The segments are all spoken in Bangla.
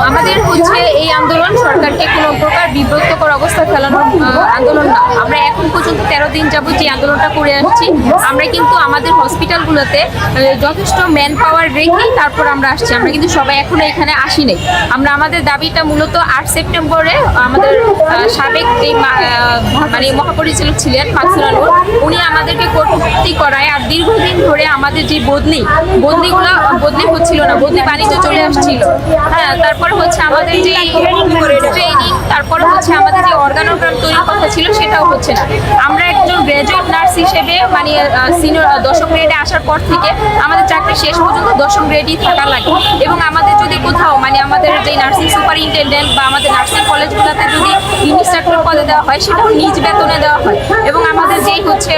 আমাদের হচ্ছে এই আন্দোলন সরকারকে কোনো প্রকার বিব্রতকর অবস্থা ফেলানোর আন্দোলন না। আমরা এখন পর্যন্ত 13 দিন যাবত যে আন্দোলনটা করে আসছি, আমরা কিন্তু আমাদের হসপিটালগুলোতে যথেষ্ট ম্যান পাওয়ার রেখেই তারপর আমরা আসছি। আমরা কিন্তু সবাই এখনো এখানে আসি নাই। আমরা আমাদের দাবিটা মূলত 8 সেপ্টেম্বরে আমাদের সাবেক এই মানে মহাপরিচালক ছিলেন মাকসুদা নূর, উনি আমাদেরকে কর্মভুক্তি করায়। আর দীর্ঘদিন ধরে আমাদের যে বদলিগুলো বদলি হচ্ছিল না, বদলি বাণিজ্য চলে আসছিল। হ্যাঁ, তারপরে হচ্ছে আমাদের যে ট্রেনিং, তারপরে হচ্ছে আমাদের যে অর্গানোগ্রাম তৈরির কথা ছিল সেটাও হচ্ছে না। আমরা একজন গ্র্যাজুয়েট নার্স হিসেবে মানে সিনিয়র 10ম গ্রেডে আসার পর থেকে আমাদের চাকরি শেষ পর্যন্ত 10ম গ্রেডই থাকা লাগে। এবং আমাদের যদি কোথাও মানে আমাদের যে নার্সিং সুপারিনটেন্ডেন্ট বা আমাদের নার্সিং কলেজগুলোতে যদি ইনস্ট্রাক্টর পদে দেওয়া হয়, সেটাও নিজ বেতনে দেওয়া হয়। এবং আমাদের যেই হচ্ছে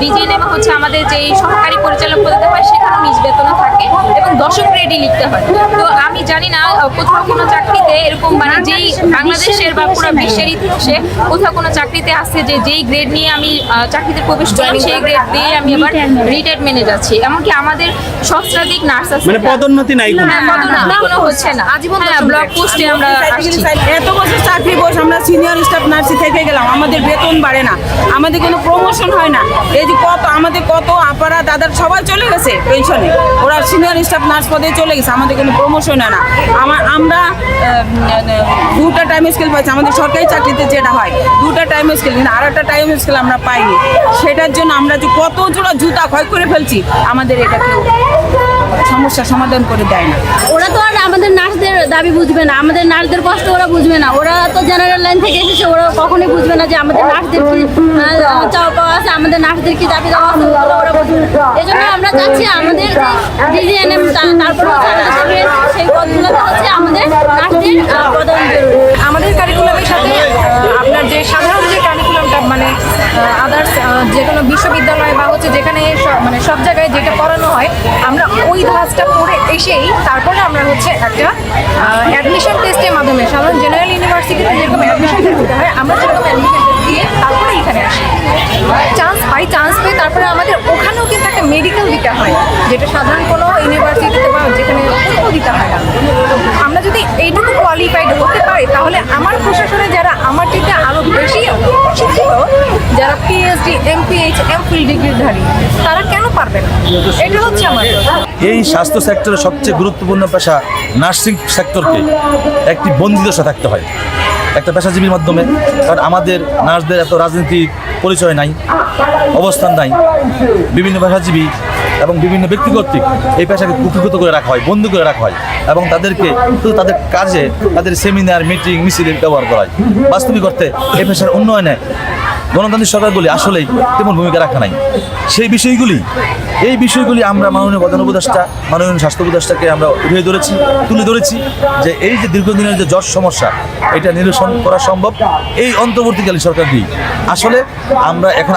ডিজিএনএম হচ্ছে আমাদের যেই সহকারী পরিচালক পদে দেওয়া হয়, সেখানেও নিজ বেতনে থাকে এবং 10ম গ্রেডই লিখতে হয়। তো আমি জানি না কোথাও কোনো চাকরিতে এরকম মানে যেই বাংলাদেশের বা পুরো বিশ্বের ইতিহাসে কোথাও কোনো চাকরিতে আসছে যে যেই গ্রেড নিয়ে আমি চাকরিতে প্রবেশ করলাম সেই গ্রেড দিয়ে আমি আবার রিটায়ারমেন্টে যাচ্ছি। এমনকি আমাদের সহস্রাধিক নার্স আছে, মানে পদোন্নতি নাই কোনো। হ্যাঁ, পদোন্নতি কোনো হচ্ছে না। আজীবন ব্লক পোস্টে আমরা আসছি। এত বছর চাকরি বয়স আমরা সিনিয়র স্টাফ নার্সি থেকে গেলাম, আমাদের বেতন বাড়ে না, আমাদের কোনো প্রমোশন হয় না। এই যে আমাদের কত আপারা দাদার সবাই চলে গেছে পেনশনে, ওরা সিনিয়র স্টাফ নার্স পদে চলে গেছে, আমাদের কোনো প্রমোশন হয় না। আমরা 2টা টাইম স্কেল পাইছি আমাদের সরকারি চাকরিতে, যেটা হয় 2টা টাইম স্কেল, কিন্তু আর একটা টাইম স্কেল আমরা পাইনি। সেটার জন্য আমরা যে কত জোড়া জুতা ক্ষয় করে ফেলছি, আমাদের এটা কেউ সমস্যা সমাধান করে দেয় না। ওরা তো আর আমাদের নার্সদের দাবি বুঝবে না, আমাদের নার্সদের কষ্ট ওরা বুঝবে না। ওরা তো জেনারেল লাইন থেকে এসেছে, ওরা কখনোই বুঝবে না যে আমাদের নার্সদের কি চাওয়া পাওয়া আছে, আমাদের নার্সদের কি দাবি দেওয়া আছে, ওরা বুঝবে না। এই জন্য আমরা চাচ্ছি আমাদের ডিজিএনএম, তারপর সেই পদগুলোতে হচ্ছে আমাদের নার্সদের প্রদান জরুরি। আমাদের কারিকুলামের সাথে আপনার যে সাধারণ যে কারিকুলামটা মানে আদার্স যে কোনো বিশ্ববিদ্যালয় বা হচ্ছে যেখানে মানে সব জায়গায় যেটা পড়ানো হয়, আমরা ওই ধাঁচটা পড়ে এসেই তারপরে আমরা হচ্ছে একটা অ্যাডমিশন টেস্টের মাধ্যমে সাধারণ জেনারেল ইউনিভার্সিটিতে যেরকম অ্যাডমিশন টেস্ট দিতে হয়, আমরা সেরকম অ্যাডমিশন টেস্ট দিয়ে তারপরে এখানে আসি। চান্স পেয়ে তারপরে আমাদের ওখানেও কিন্তু একটা মেডিকেল দিতে হয়, যেটা সাধারণ কোনো ইউনিভার্সিটিতে বা যেখানে কোথাও দিতে হয় না। আমরা যদি এইটুকু কোয়ালিফাইড হতে পারি, তাহলে আমার প্রশাসনে যারা আমার থেকে আরও বেশি শিক্ষিত, যারা পিএইচডি, এমপিএইচ, এমফিল ডিগ্রিধারী, তারা কেন পারবে না? এটা হচ্ছে আমার। এই স্বাস্থ্য সেক্টরের সবচেয়ে গুরুত্বপূর্ণ পেশা নার্সিং সেক্টরকে একটি বন্দিদশা থাকতে হয় একটা পেশাজীবীর মাধ্যমে। কারণ আমাদের নার্সদের এত রাজনীতির পরিচয় নাই, অবস্থান নাই। বিভিন্ন পেশাজীবী এবং বিভিন্ন ব্যক্তি কর্তৃক এই পেশাকে কুক্ষিগত করে রাখা হয়, বন্দি করে রাখা হয় এবং তাদেরকে শুধু তাদের কাজে, তাদের সেমিনার, মিটিং, মিছিলে ব্যবহার করা হয়। বাস্তবিক অর্থে এই পেশার উন্নয়নে গণতান্ত্রিক সরকারগুলি আসলেই তেমন ভূমিকা রাখা নাই। এই বিষয়গুলি আমরা মাননীয় প্রধান উপদেষ্টা, মাননীয় স্বাস্থ্য উপদেষ্টাকে আমরা তুলে ধরেছি যে এই যে দীর্ঘদিনের যে জ্বর সমস্যা, এটা নিরসন করা সম্ভব এই অন্তর্বর্তীকালীন সরকার দিয়ে। আসলে আমরা এখন